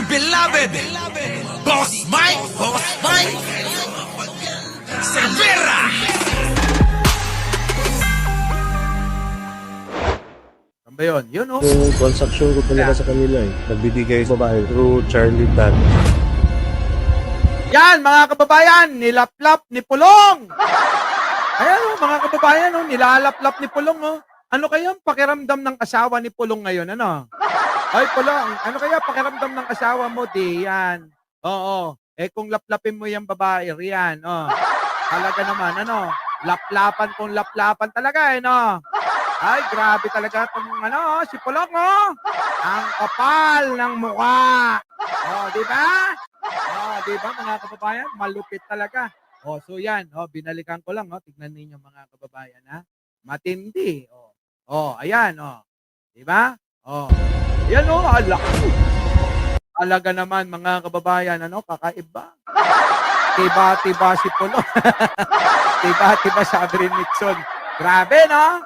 beloved Boss Mike Cervera. Ano ba yun? Yun, oh. Yung transaction ko talaga sa kanila eh. Nagbibigay sa babae through Charlie Tan. Yan, mga kababayan, nilaplap ni Pulong. Ayan, oh, mga kababayan, oh, nilalaplap ni Pulong, oh. Ano kaya ang pakiramdam ng asawa ni Pulong ngayon, ano? Ay, Pulong, ano kaya pakiramdam ng asawa mo? Di, yan. Oo. Eh, kung laplapin mo yung babae, riyan, oh. Talaga naman, ano? Laplapan kung laplapan talaga, eh, no? Ay, grabe talaga itong, ano, si Pulong, oh. Ang kapal ng mukha. Oh, di ba? Oh, di ba, mga kababayan? Malupit talaga. Oh, so yan, oh, binalikan ko lang, oh. Tignan ninyo, mga kababayan, ha? Matindi. Oh. Oh, ayan, oh. Di ba? Oh. Ayan, oh, ala. Talaga naman, mga kababayan, ano, kakaiba. Tiba-tiba si Pulong. Tiba-tiba sabi rin Nixon. Grabe, no?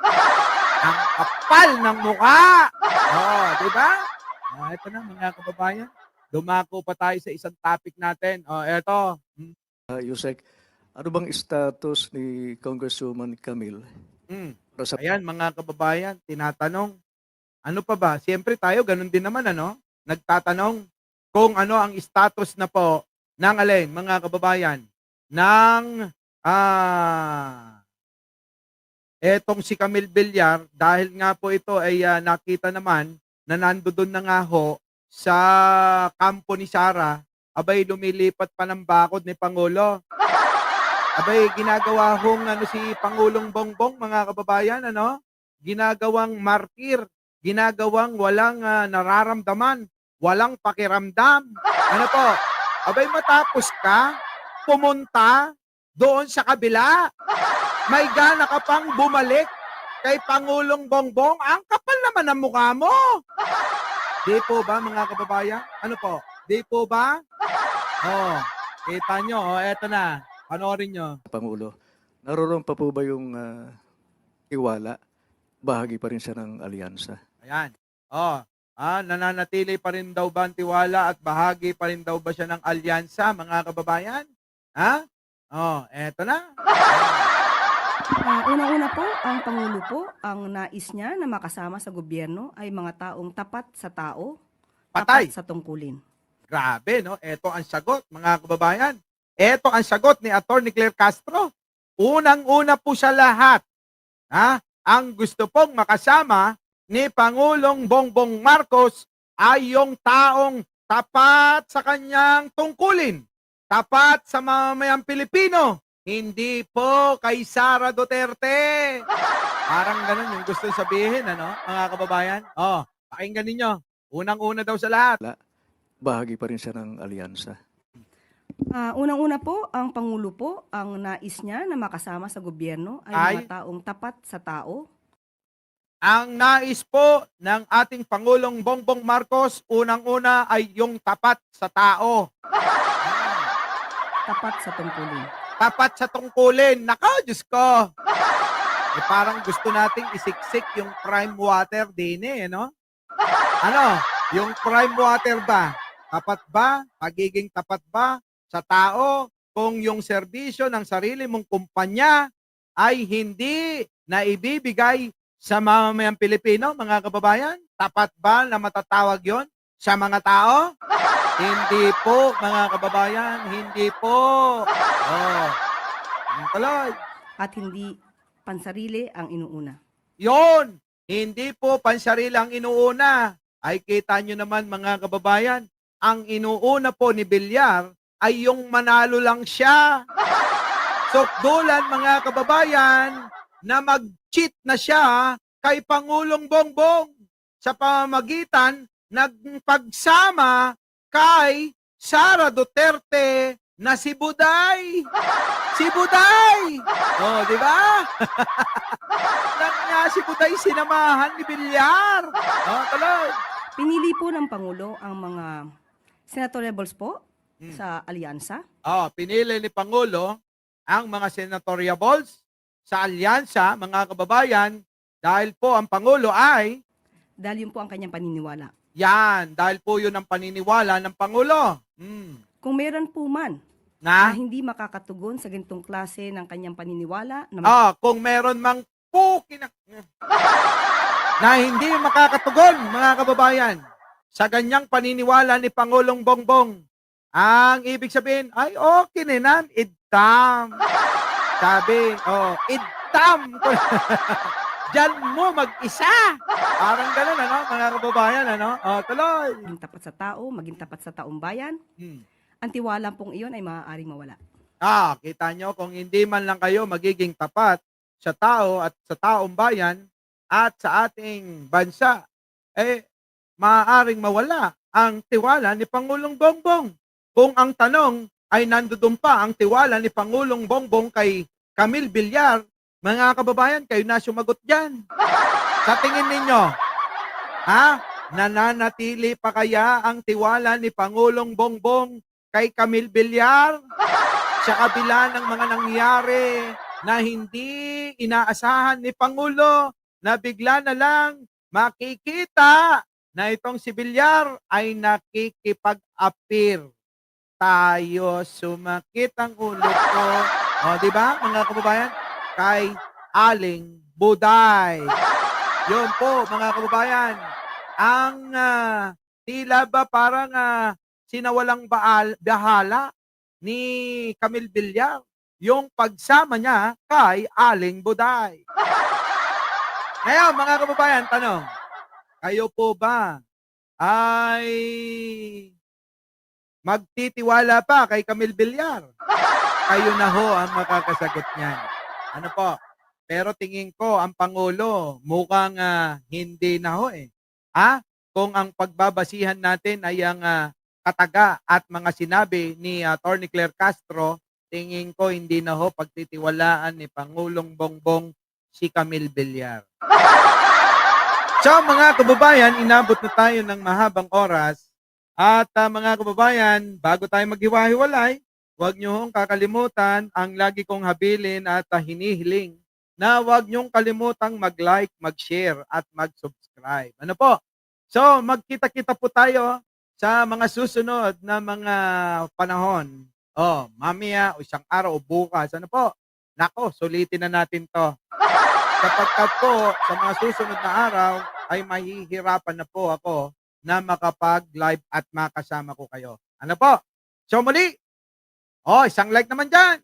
Ang kapal ng mukha. Oh, di ba? Oh, ito na, mga kababayan. Dumako pa tayo sa isang topic natin. Oh, eto. Yusek, ano bang status ni Congresswoman Camille? Para sa Ayan, mga kababayan, tinatanong. Ano pa ba? Siyempre tayo, ganun din naman, ano? Nagtatanong kung ano ang status na po ng alin, mga kababayan, ng etong si Camille Villar, dahil nga po ito ay nakita naman na nandoon na nga ho sa kampo ni Sara, abay lumilipat pa ng bakod ni Pangulo. Abay ginagawa hong ano si Pangulong Bongbong, mga kababayan, ano? Ginagawang martir, ginagawang walang nararamdaman, walang pakiramdam. Ano po? Abay matapos ka pumunta doon sa kabila. May gana ka pang bumalik kay Pangulong Bongbong. Ang kapal naman ng mukha mo. Di po ba, mga kababayan? Ano po? Di po ba? Oh, kita nyo, oh, eto na. Panoorin nyo. Pangulo, naroon pa po ba yung tiwala? Bahagi pa rin siya ng alyansa. Ayan. Oh, nananatili pa rin daw ba ang tiwala at bahagi pa rin daw ba siya ng alyansa, mga kababayan? Ha? Oh, eto na. Unang-una po, ang Pangulo po, ang nais niya na makasama sa gobyerno ay mga taong tapat sa tao, Patay. tapat sa tungkulin. Grabe, no? Ito ang sagot, mga kababayan. Ito ang sagot ni Atty. Claire Castro. Unang-una po sa lahat, ang gusto pong makasama ni Pangulong Bongbong Marcos ay yung taong tapat sa kanyang tungkulin, tapat sa mamamayang Pilipino, hindi po kay Sara Duterte. Parang ganun yung gusto sabihin, ano, mga kababayan? Oh, pakinggan ninyo. Unang-una daw sa lahat. Bahagi pa rin siya ng alyansa. Unang-una po, ang Pangulo po, ang nais niya na makasama sa gobyerno ay Ay. mga taong tapat sa tao, Ang nais po ng ating Pangulong Bongbong Marcos, unang-una ay yung tapat sa tao. tapat sa tungkulin. Tapat sa tungkulin. Naka, Diyos ko. Eh, parang gusto nating isiksik yung prime water din eh, no? Ano? Yung prime water ba? Tapat ba? Pagiging tapat ba sa tao kung yung serbisyo ng sarili mong kumpanya ay hindi na ibibigay sa mamamayang Pilipino, mga kababayan? Tapat ba na matatawag yon sa mga tao? Hindi po, mga kababayan. Hindi po. Oh, yung tuloy. At hindi pansarili ang inuuna. Yon, hindi po pansarili ang inuuna. Ay kita nyo naman, mga kababayan, ang inuuna po ni Villar ay yung manalo lang siya. Sukdulan, mga kababayan, na mag-cheat na siya kay Pangulong Bongbong sa pamamagitan ng pagsama kay Sara Duterte na si Buday. Si Buday! Oh, di ba? Lang niya si Buday sinamahan ni Villar. Oh, tuloy. Pinili po ng Pangulo ang mga senatoriables po sa alyansa. Oh, pinili ni Pangulo ang mga senatoriables sa alyansa, mga kababayan, dahil po ang Pangulo ay, Dahil yun po ang kanyang paniniwala. Yan, dahil po yun ang paniniwala ng Pangulo. Kung meron po man na Na? hindi makakatugon sa ganitong klase ng kanyang paniniwala na Kung meron mang na hindi makakatugon, mga kababayan, sa ganyang paniniwala ni Pangulong Bongbong, ang ibig sabihin, ay okay ninan, idam. Sabi, idam. Diyan mo mag-isa. Parang ganun, ano, mga kababayan, ano? Tuloy. maging tapat sa tao, maging tapat sa taong bayan, Hmm. ang tiwala pong iyon ay maaaring mawala. Kita nyo, kung hindi man lang kayo magiging tapat sa tao at sa taong bayan at sa ating bansa, maaaring mawala ang tiwala ni Pangulong Bongbong. Kung ang tanong ay nandoon pa ang tiwala ni Pangulong Bongbong kay Camille Villar, mga kababayan, kayo na sumagot dyan. Sa tingin ninyo, nananatili pa kaya ang tiwala ni Pangulong Bongbong kay Camille Villar sa kabila ng mga nangyari na hindi inaasahan ni Pangulo na bigla na lang makikita na itong si Villar ay nakikipag-appear. Tayo, sumakit ang ulo ko. Di ba, mga kababayan? Kay Aling Buday. Yun po, mga kababayan. Ang tila ba parang sinawalang bahala ni Camille Villar yung pagsama niya kay Aling Buday. Ngayon, mga kababayan, tanong, kayo po ba ay magtitiwala pa kay Camille Villar? Kayo na ho ang makakasagot niyan. Ano po? Pero tingin ko, ang Pangulo, mukhang hindi na ho eh. Kung ang pagbabasihan natin ay ang kataga at mga sinabi ni Atty. Claire Castro, tingin ko hindi na ho pagtitiwalaan ni Pangulong Bongbong si Camille Villar. So mga kababayan, inabot na tayo ng mahabang oras. At mga kababayan, bago tayo maghiwa-hiwalay, huwag niyo hong kakalimutan ang lagi kong habilin at hinihiling na huwag niyong kalimutang mag-like, mag-share at mag-subscribe. Ano po? So magkita-kita po tayo sa mga susunod na mga panahon. Mamaya o isang araw o bukas. Ano po? Nako, sulitin na natin to. Sapagkat po, sa mga susunod na araw, ay mahihirapan na po ako na makapag-live at makasama ko kayo. Ano po? So muli, isang like naman dyan.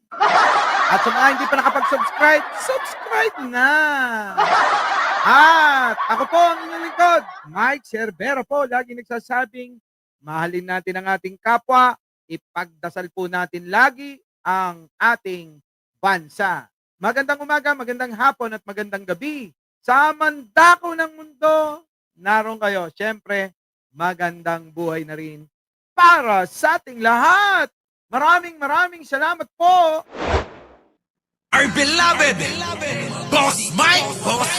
At sa mga hindi pa nakapag-subscribe, subscribe na. At ako po ang inyong lingkod, Mike Cervera po, lagi nagsasabing, mahalin natin ang ating kapwa, ipagdasal po natin lagi ang ating bansa. Magandang umaga, magandang hapon at magandang gabi. Sa mandako ng mundo, naroon kayo. Siyempre, magandang buhay na rin para sa ating lahat. Maraming salamat po. Our beloved Boss Mike, Boss